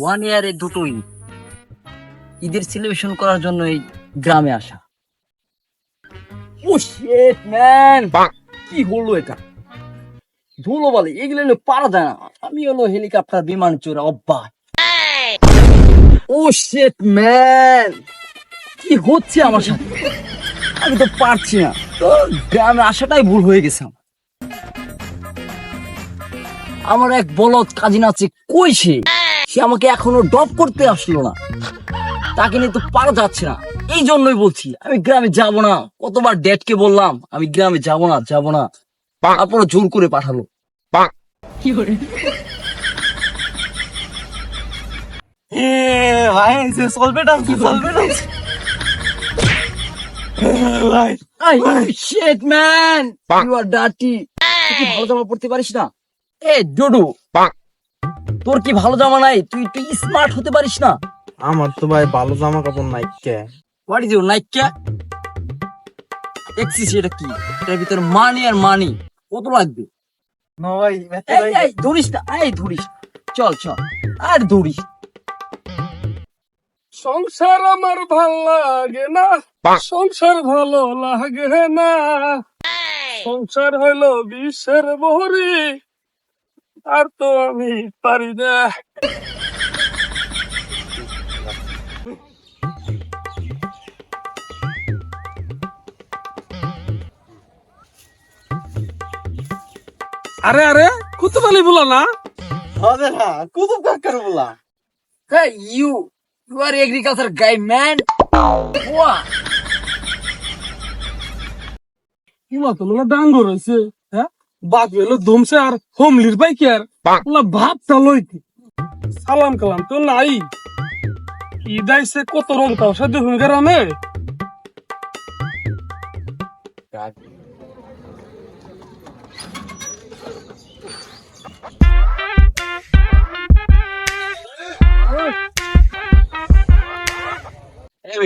1 ইয়ারে দুটোই ঈদের সেলিব্রেশন করার জন্য এই গ্রামে আসা। ও শিট ম্যান, কি হলো এটা? ধুলো বলে এগুলো হলো পারা যায় না। আমি হলো হেলিকপ্টার বিমান চোরা অভ্যাস। ও শিট ম্যান, কি হচ্ছে আমার সাথে? আমি তো পারছি না। তো গ্রামে আসাটাই ভুল হয়ে গেছে আমার। আমার এক বলদ কাজিন আছে, কই সে? সে আমাকে এখনো ড্রপ করতে আসলো না। তাকে নিয়ে তো পারা যাচ্ছে না। এই জন্যই বলছি আমি গ্রামে যাব না। কতবার ড্যাডকে বললাম আমি গ্রামে যাব না। তারপরে জোর করে পাঠালো। ভাই চলবে না, কি চলবে না ভাই। Shit man, you are dirty. তুই কি ভালো জামা পরতে পারিস না? এ ডুডু, তোর কি ভালো জামা নাই? তুই স্মার্ট হতে পারিস না? আমার তো ভাই ভালো জামা কাপড় নাই কে। হোয়াট ইজ ইউর নাইকা? দেখছিস এটা কি? এটার ভিতরে মানি আর মানি। কত লাগবে? না ভাই এই ধরিস না, এই ধরিস। চল আর ধরিস। সংসার আমার ভাল লাগে না, সংসার ভালো লাগে না, সংসার হইলো বিষের বহরি, আর তো আমি পারি না। আরে আরে কুতুবালি বলো না, হবে না, কুতুব কাকার বলা। Hey, you are agriculture guy, man. What? ইমা তো লোলা ডাঙ্গর হয়েছে, হ্যাঁ বাপ এলো ধুমছে আর হোমলির বাইকে আর ওলা ভাবটা লইতে সালাম কালাম তো নাই। ইদাইছে কত রং তাও সাথে হুঙ্গারামে।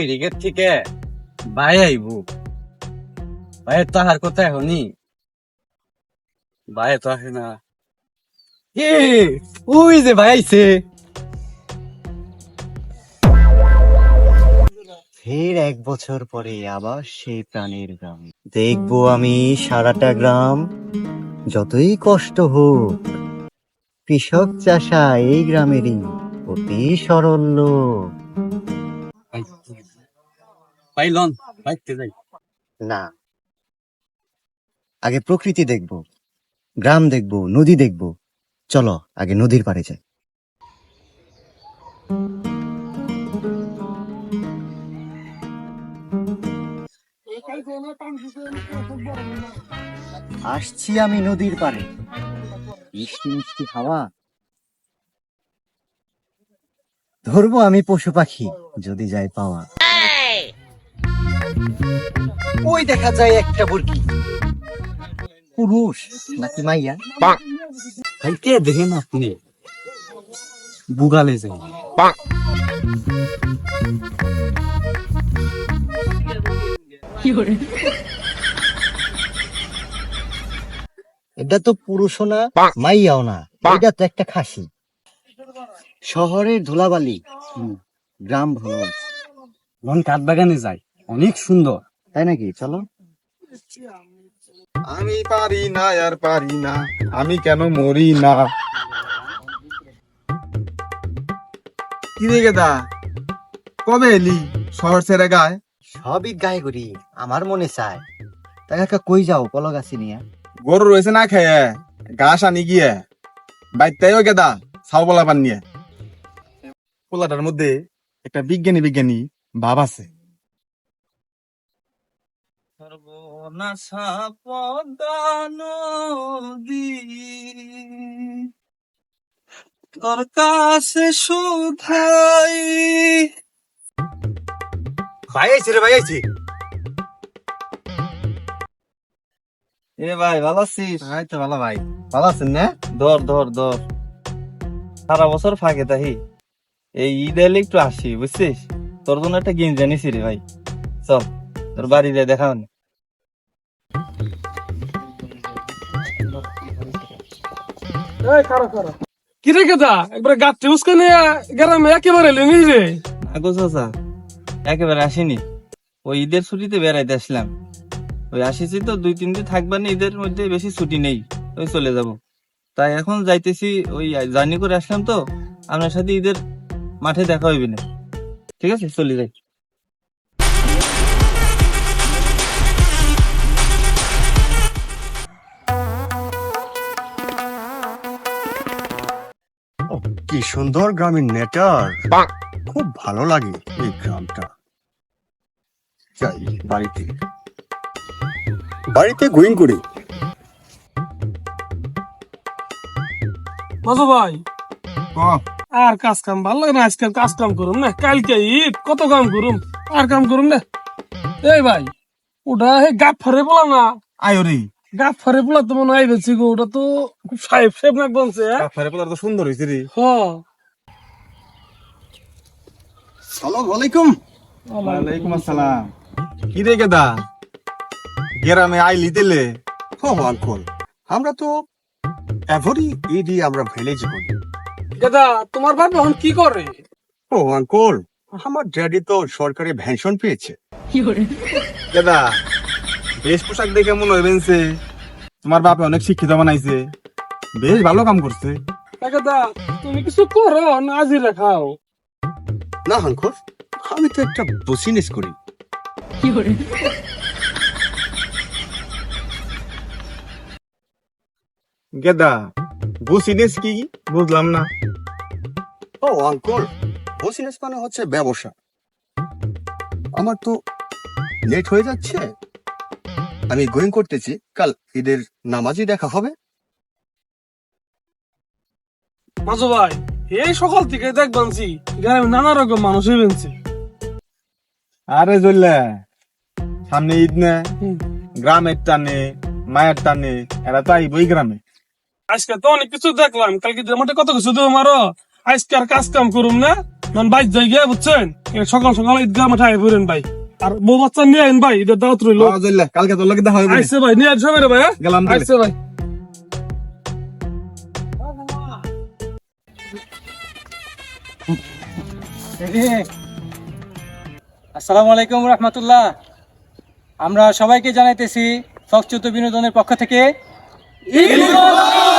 এদিকের থেকে ভাই আইব, ভাইয়ের তাহার কোথায় হনি, ভাই তো আসে না। ওই যে ভাই আইছে। ফের 1 বছর পরে আবার সেই প্রাণের গ্রাম দেখবো আমি। সারাটা গ্রাম যতই কষ্ট হোক, কৃষক চাষা এই গ্রামেরই অতি সরল লোক। ভাই লন ভাইতে যাই। না, আগে প্রকৃতি দেখবো, গ্রাম দেখবো, নদী দেখবো। চলো আগে নদীর পাড়ে যাই। আসছি আমি নদীর পাড়ে, মিষ্টি মিষ্টি হাওয়া, ধরবো আমি পশু পাখি যদি যাই পাওয়া। ওই দেখা যায় একটা বুরকি, পুরুষ নাকি মাইয়া? ভাইতে দেখেন আপনি বুগালে যাই। এটা তো পুরুষও না মাইয়াও না, এটা তো একটা খাসি। শহরের ধুলাবালি, গ্রাম ভালো আছে। লন কাঠ বাগানে যাই, অনেক সুন্দর। তাই নাকি? চলো। আমি পারি না আর পারি না, আমি কেন মরি না। কি রে গেদা, কবে এলি শহর ছেড়ে গায়? সবই গায়ে করি, আমার মনে চায়। তাই কাকা কই যাও কলা গাছি নিয়ে? গরু রয়েছে না খেয়ে ঘাস আনি গিয়ে বাইতেও গেদা ছাও বলা পান নিয়ে। পোলাটার মধ্যে একটা বিজ্ঞানী ভাব আছে। সর্বনাশা পদ্মা নদী, তোর কাছে শুধাই। ভাই আইছি রে, ভাই আইছি। এ ভাই ভালো আছিস? এই তো ভালো ভাই, ভালো আছেন না? ধর সারা বছর ফাঁকে তাহি, এই ঈদ এলে একটু আসি বুঝছিস। তোর জন্য একটা গেঞ্জি আনিছি রে ভাই, চল তোর বাড়ি দিয়ে দেখা হয়নি। খারাপ কি রে গেদা একবার গাছটি উস্কে নিয়ে গ্রামে একেবারে লেনি রে। আগো চাচা একেবারে আসিনি, ওই ঈদের ছুটিতে বেড়াইতে আসলাম। ওই আসিছি তো 2-3 দিন থাকবার না, ঈদের মধ্যে বেশি ছুটি নেই, ওই চলে যাব। তাই এখন যাইতেছি, ওই জার্নি করে আসলাম তো, আপনার সাথে ঈদের মাঠে দেখা হইবে না। ঠিক আছে, চলে যাই। ও, কি সুন্দর গ্রামীণ নেচার, খুব ভালো লাগে এই গ্রামটা। যাই বাড়িতে, বাড়িতে গোয়িং করি। মাজু ভাই আর কাজ কাম ভালো লাগে না, আজকাল কাজ কাম করুম না, কালকে ঈদ কত কাম করুম, আর কাম করুম না। এই ভাই ওটা হে গাপ ফারে বলা না, আয়োরি গাপ ফারে বলা তো মনে হয় বেশি গো, ওটা তো খুব সাহেব সাহেব নাক বলছে। তো সুন্দর হয়েছে রে। হ সালাম আলাইকুম। ওয়ালাইকুম আসসালাম। কি রে গেদা, গ্রামে আইলি তেলে? ও আঙ্কল, আমরা তো এভরি ঈদই আমরা ভিলেজ করি। দাদা তোমার বাপ এখন কি করে? ও আঙ্কল, আমার ড্যাডি তো সরকারি পেনশন পেয়েছে। গেদা, বেশ পোশাক দেখে মনে হইবেন তোমার বাপে অনেক শিক্ষিত বানাইছে, বেশ ভালো কাম করছে। দাদা তুমি কিছু করো না, আজিরা খাও। না আঙ্কল, আমি তো একটা বিজনেস করি। গেদা, বুসিনেস কি বুঝলাম না। ও আঙ্কল, বিজনেস মানে হচ্ছে ব্যবসা। আমার তো লেট হয়ে যাচ্ছে, আমি গোয়িং করতেছি, কাল ঈদের নামাজই দেখা হবে। মাজু ভাই এই সকাল থেকে দেখবানছি গ্রামে নানা রকম মানুষ হইবেনছি। আরে জল্লা, সামনে ঈদ না, গ্রামের টানে মায়ের টানে এরা তো আইবই গ্রামে। আজকে তো অনেক কিছু দেখলাম, কালকে মাঠে কত কিছু দেবো মারো। আজকে আর কাজ কাম করুম না, মানে বাইর যাই গিয়ে বুঝছেন, সকাল সকাল ঈদগাহ মাঠে আই পড়েন ভাই, আর বউ বাচ্চা নিয়ে আইন ভাই, ঈদের দাওয়াত রইলো। জল্লা, কালকে তোর লাগে দেখা হবে। আইসে ভাই, নিয়ে আসবে রে ভাই, হ্যাঁ? গেলাম তাহলে। আইসে ভাই। আসসালামু আলাইকুম রহমতুল্লাহ। আমরা সবাইকে জানাইতেছি ফক্সচুত বিনোদনের পক্ষ থেকে ঈদ মোবারক।